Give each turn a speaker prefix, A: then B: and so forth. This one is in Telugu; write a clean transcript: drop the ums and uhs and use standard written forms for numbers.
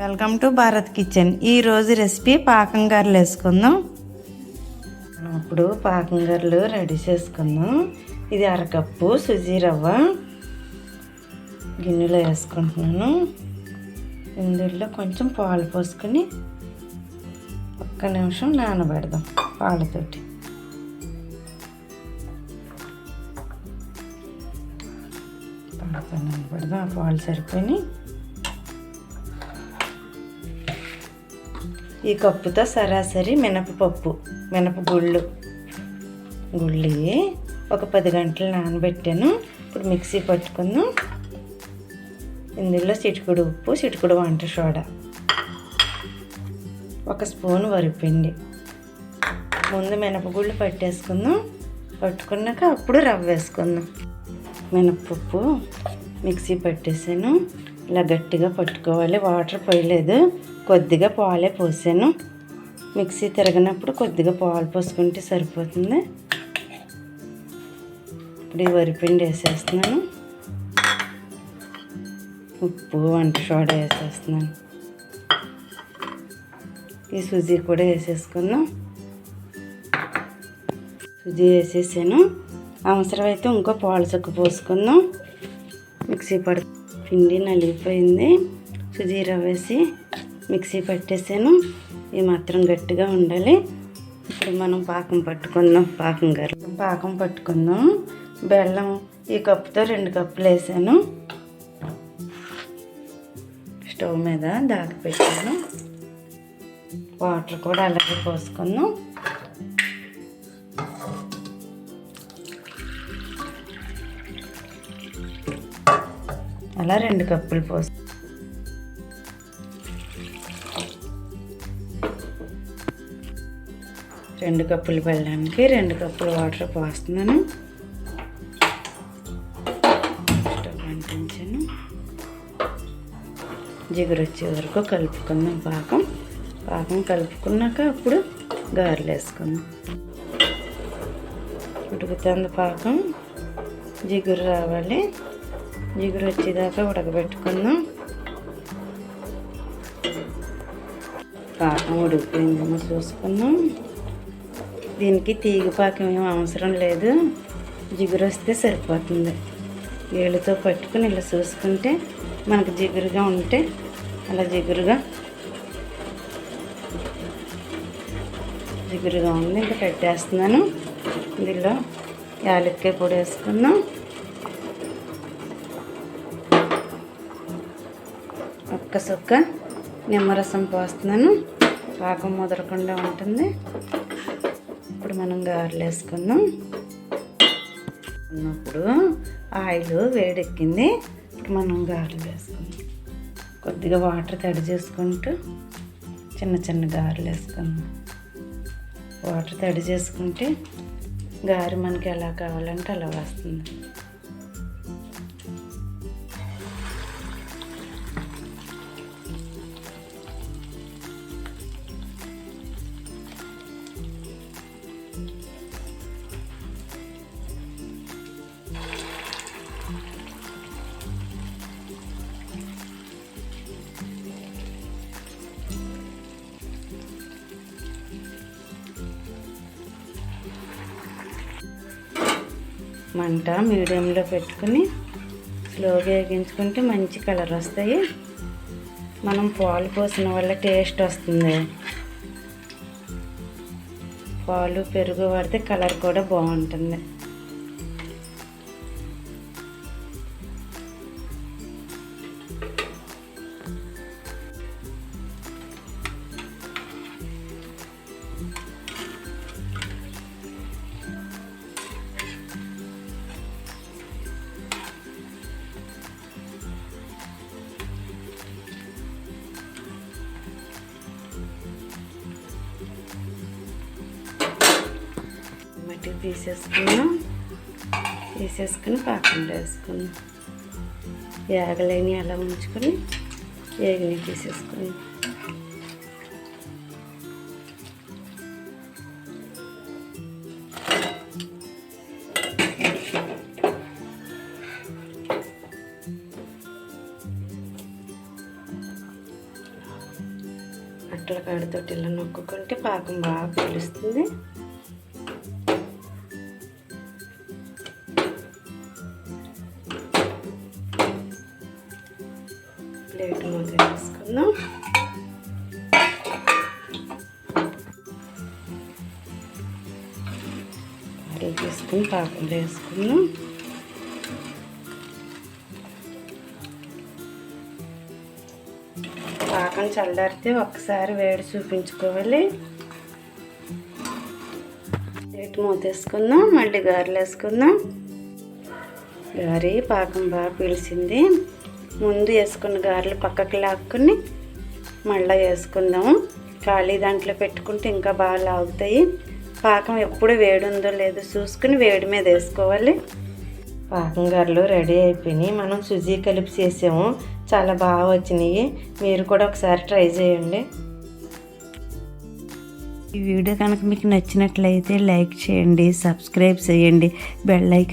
A: Welcome to Bharat kitchen. ఈరోజు రెసిపీ పాకం గారెలు వేసుకుందాం. ఇప్పుడు పాకం గారెలు రెడీ చేసుకుందాం. ఇది అరకప్పు సుజీ రవ్వ గిన్నెలో వేసుకుంటున్నాను. ఇందులో కొంచెం పాలు పోసుకొని ఒక్క నిమిషం నానబెడదాం పాలతోటి. పాలతో నానబెడదాం. ఆ పాలు సరిపోయి ఈ కప్పుతో సరాసరి మినపగుళ్ళు ఒక 10 గంటలు నానబెట్టాను. ఇప్పుడు మిక్సీ పట్టుకుందాం. ఇందులో చిటికెడు ఉప్పు, చిటికెడు వంట సోడా, 1 స్పూన్ వరిపిండి. ముందు మినపగుళ్ళు పట్టేసుకుందాం. పట్టుకున్నాక అప్పుడు రవ్వ వేసుకుందాం. మినపప్పు మిక్సీ పట్టేసాను. ఇలా గట్టిగా పట్టుకోవాలి. వాటర్ పోయలేదు, కొద్దిగా పాలే పోసాను. మిక్సీ తిరగనప్పుడు కొద్దిగా పాలు పోసుకుంటే సరిపోతుంది. ఇప్పుడు ఈ వరిపిండి వేసేస్తున్నాను. ఉప్పు, వంట సోడా వేసేస్తున్నాను. ఈ సుజీ కూడా వేసేసుకుందాం. సుజీ వేసేసాను. అవసరమైతే ఇంకో పాలు చుక్క పోసుకుందాం. మిక్సీ పిండి నలిగిపోయింది. సుజీ రవ్వ వేసి మిక్సీ పట్టేసాను. ఈ మాత్రం గట్టిగా ఉండాలి. ఇప్పుడు మనం పాకం పట్టుకుందాం. బెల్లం ఈ కప్పుతో 2 కప్పులు వేసాను. స్టవ్ మీద దాగిపెట్టాను. వాటర్ కూడా అలాగే పోసుకుందాం. అలా 2 కప్పులు పోసు. 2 కప్పులు బెల్లానికి 2 కప్పులు వాటర్ పోస్తున్నాను. స్టవ్ అంటించాను. జిగురు వచ్చే వరకు కలుపుకుందాం. పాకం కలుపుకున్నాక అప్పుడు గారెలు వేసుకుందాం. ఉడుకుతుంది పాకం. జిగురు రావాలి. జిగురు వచ్చేదాకా ఉడకబెట్టుకుందాం. పాకం ఉడికిపోయిందేమో చూసుకుందాం. దీనికి తీగ పాకం ఏం అవసరం లేదు. జిగురు వస్తే సరిపోతుంది. ఏళ్ళతో పట్టుకుని ఇలా చూసుకుంటే మనకు జిగురుగా ఉంటే అలా జిగురుగా ఉంది. ఇంకా పెట్టేస్తున్నాను. ఇందులో యాలక్కాయ పొడి వేసుకుందాం. ఒక్క సుక్క నిమ్మరసం పోస్తున్నాను. పాకం ముదరకుండా ఉంటుంది. ఇప్పుడు మనం గారెలు వేసుకుందాం. అన్నప్పుడు ఆయిల్ వేడెక్కింది. ఇప్పుడు మనం గారెలు వేసుకుందాం. కొద్దిగా వాటర్ తడి చేసుకుంటూ చిన్న గారెలు వేసుకుందాం. వాటర్ తడి చేసుకుంటే గారె మనకి ఎలా కావాలంటే అలా వస్తుంది. మంట మీడియంలో పెట్టుకుని స్లోగా వేగించుకుంటే మంచి కలర్ వస్తాయి. మనం పాలు పోసిన వల్ల టేస్ట్ వస్తుంది. పాలు, పెరుగు వాడితే కలర్ కూడా బాగుంటుంది. మట్టి తీసేసుకుని పాకంలో వేసుకున్నాం. ఏగలేని అలా ఉంచుకొని ఏగిని తీసేసుకుని అట్ల కాడితోటి ఇలా నొక్కుంటే పాకం బాగా పీలుస్తుంది. ప్లేట్ మూత వేసుకుందాం. గారెలు తీసుకుని పాకంలో వేసుకుందాం. పాకం చల్లారితే ఒక్కసారి వేడి చూపించుకోవాలి. ప్లేట్ మూత వేసుకుందాం. మళ్ళీ గారెలు వేసుకుందాం. గారె పాకం బాగా పీల్చింది. ముందు వేసుకున్న గారెలు పక్కకి లాక్కుని మళ్ళీ వేసుకుందాము. ఖాళీ దాంట్లో పెట్టుకుంటే ఇంకా బాగా లాగుతాయి. పాకం ఎప్పుడు వేడి ఉందో లేదో చూసుకుని వేడి మీద వేసుకోవాలి. పాకం గారెలు రెడీ అయిపోయినాయి. మనం సుజీ కలిపి చేసాము, చాలా బాగా వచ్చినాయి. మీరు కూడా ఒకసారి ట్రై చేయండి. ఈ వీడియో కనుక మీకు నచ్చినట్లయితే లైక్ చేయండి, సబ్స్క్రైబ్ చేయండి, బెల్ ఐకాన్